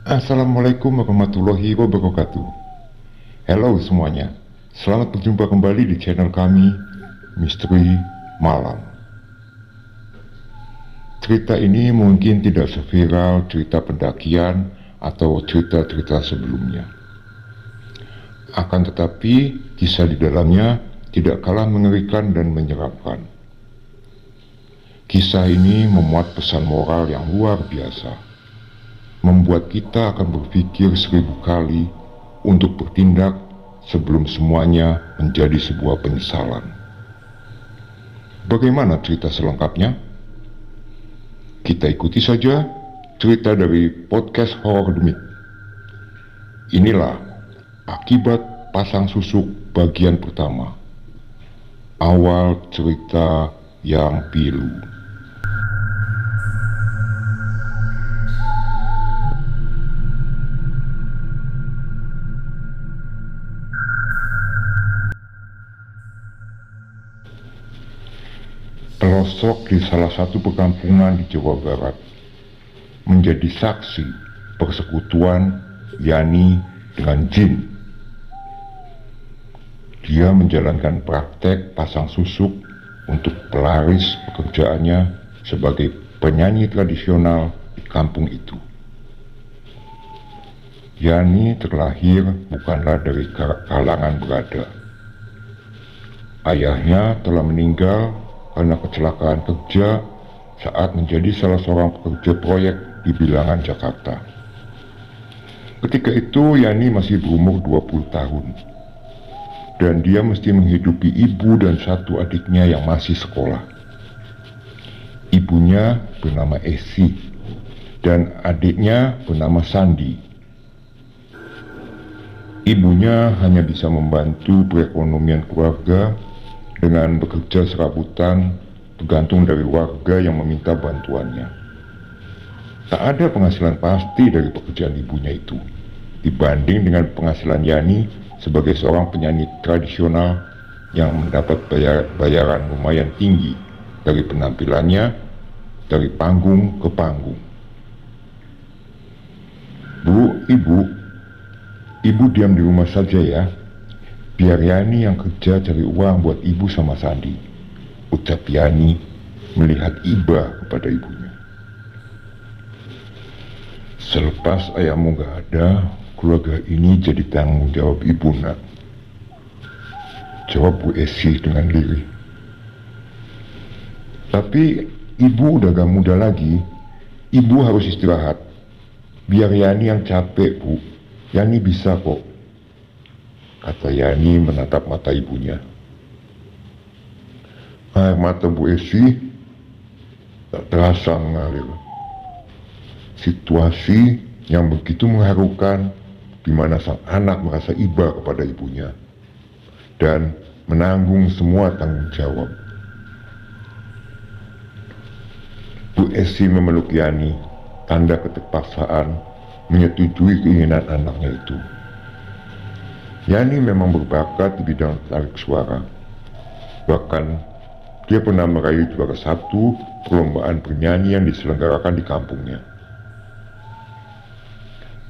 Assalamualaikum warahmatullahi wabarakatuh. Halo semuanya, selamat berjumpa kembali di channel kami, Misteri Malam. Cerita ini mungkin tidak seviral cerita pendakian atau cerita-cerita sebelumnya. Akan tetapi, kisah di dalamnya tidak kalah mengerikan dan menyeramkan. Kisah ini memuat pesan moral yang luar biasa, membuat kita akan berpikir 1000 kali untuk bertindak sebelum semuanya menjadi sebuah penyesalan. Bagaimana cerita selengkapnya? Kita ikuti saja cerita dari podcast Horror Demit. Inilah akibat pasang susuk bagian pertama. Awal cerita yang pilu. Pelosok di salah satu perkampungan di Jawa Barat menjadi saksi persekutuan Yani dengan jin. Dia menjalankan praktek pasang susuk untuk pelaris pekerjaannya sebagai penyanyi tradisional di kampung itu. Yani terlahir bukanlah dari kalangan berada. Ayahnya telah meninggal karena kecelakaan kerja saat menjadi salah seorang pekerja proyek di bilangan Jakarta. Ketika itu Yani masih berumur 20 tahun dan dia mesti menghidupi ibu dan satu adiknya yang masih sekolah. Ibunya bernama Esi dan adiknya bernama Sandi. Ibunya hanya bisa membantu perekonomian keluarga dengan bekerja serabutan tergantung dari warga yang meminta bantuannya. Tak ada penghasilan pasti dari pekerjaan ibunya itu dibanding dengan penghasilan Yani sebagai seorang penyanyi tradisional yang mendapat bayaran lumayan tinggi dari penampilannya dari panggung ke panggung. Bu, ibu diam di rumah saja ya. Biar Yani yang kerja cari uang buat ibu sama Sandi, ucap Yani melihat iba kepada ibunya. Selepas ayahmu gak ada, keluarga ini jadi tanggung jawab ibu nak, jawab Bu Esi dengan lirih. Tapi ibu udah gak muda lagi, ibu harus istirahat. Biar Yani yang capek bu, Yani bisa kok, kata Yani menatap mata ibunya. Air mata Bu Esi tak terasa mengalir. Situasi yang begitu mengharukan di mana sang anak merasa iba kepada ibunya dan menanggung semua tanggung jawab. Bu Esi memeluk Yani, tanda keterpaksaan menyetujui keinginan anaknya itu. Yani memang berbakat di bidang tarik suara. Bahkan dia pernah meraih juara 1 perlombaan bernyanyi yang diselenggarakan di kampungnya.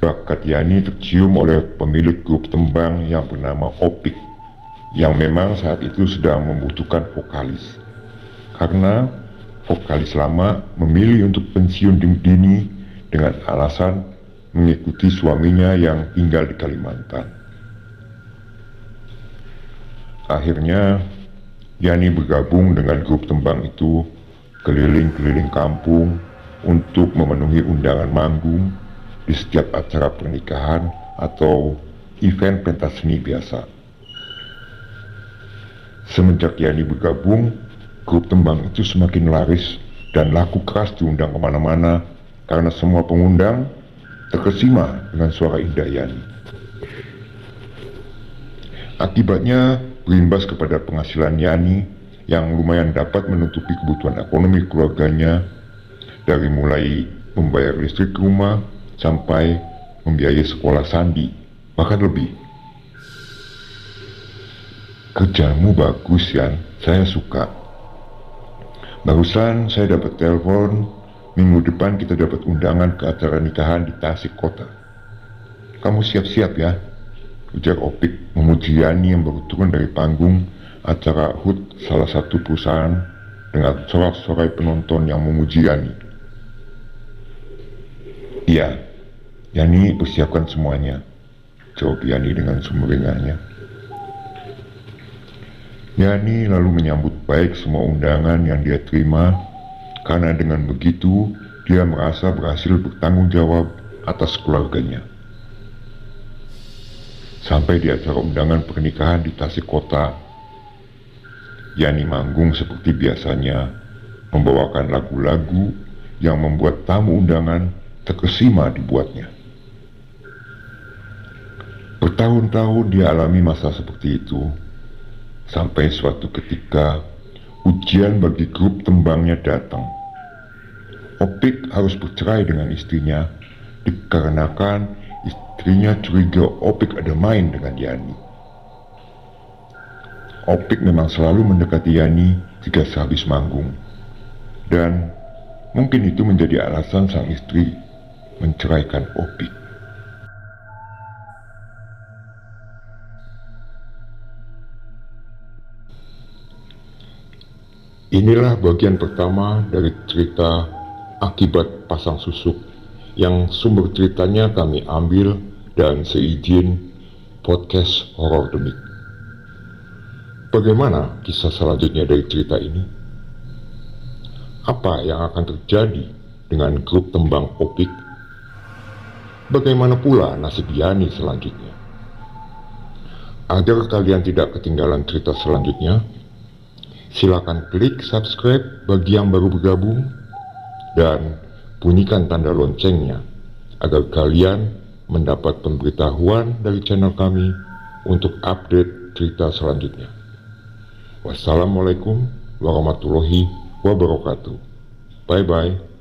Bakat Yani tercium oleh pemilik grup tembang yang bernama Opik, yang memang saat itu sedang membutuhkan vokalis. Karena vokalis lama memilih untuk pensiun dini dengan alasan mengikuti suaminya yang tinggal di Kalimantan. Akhirnya, Yani bergabung dengan grup tembang itu keliling-keliling kampung untuk memenuhi undangan manggung di setiap acara pernikahan atau event pentas seni biasa. Semenjak Yani bergabung, grup tembang itu semakin laris dan laku keras diundang kemana-mana karena semua pengundang terkesima dengan suara indah Yani. Akibatnya berimbas kepada penghasilan Yani yang lumayan dapat menutupi kebutuhan ekonomi keluarganya, dari mulai membayar listrik rumah sampai membiayai sekolah Sandi, bahkan lebih. Kerjamu bagus Yan, saya suka. Barusan saya dapat telepon, minggu depan kita dapat undangan ke acara nikahan di Tasik Kota. Kamu siap-siap ya, ujar Opik memuji Yani yang baru turun dari panggung acara HUT salah satu perusahaan dengan sorak-sorai penonton yang memuji Yani. Iya, Yani persiapkan semuanya, jawab Yani dengan sumringahnya. Yani lalu menyambut baik semua undangan yang dia terima, karena dengan begitu dia merasa berhasil bertanggung jawab atas keluarganya. Sampai di acara undangan pernikahan di Tasik Kota, Yani manggung seperti biasanya, membawakan lagu-lagu yang membuat tamu undangan terkesima dibuatnya. Bertahun-tahun dia alami masa seperti itu, sampai suatu ketika ujian bagi grup tembangnya datang. Opik harus bercerai dengan istrinya dikarenakan istrinya curiga Opik ada main dengan Yani. Opik memang selalu mendekati Yani jika sehabis manggung, dan mungkin itu menjadi alasan sang istri menceraikan Opik. Inilah bagian pertama dari cerita Akibat Pasang Susuk yang sumber ceritanya kami ambil dan seizin podcast Horor Demik. Bagaimana kisah selanjutnya dari cerita ini? Apa yang akan terjadi dengan grup tembang Opik? Bagaimana pula nasib Yani selanjutnya? Agar kalian tidak ketinggalan cerita selanjutnya, silakan klik subscribe bagi yang baru bergabung dan bunyikan tanda loncengnya agar kalian mendapat pemberitahuan dari channel kami untuk update cerita selanjutnya. Wassalamualaikum warahmatullahi wabarakatuh. Bye bye.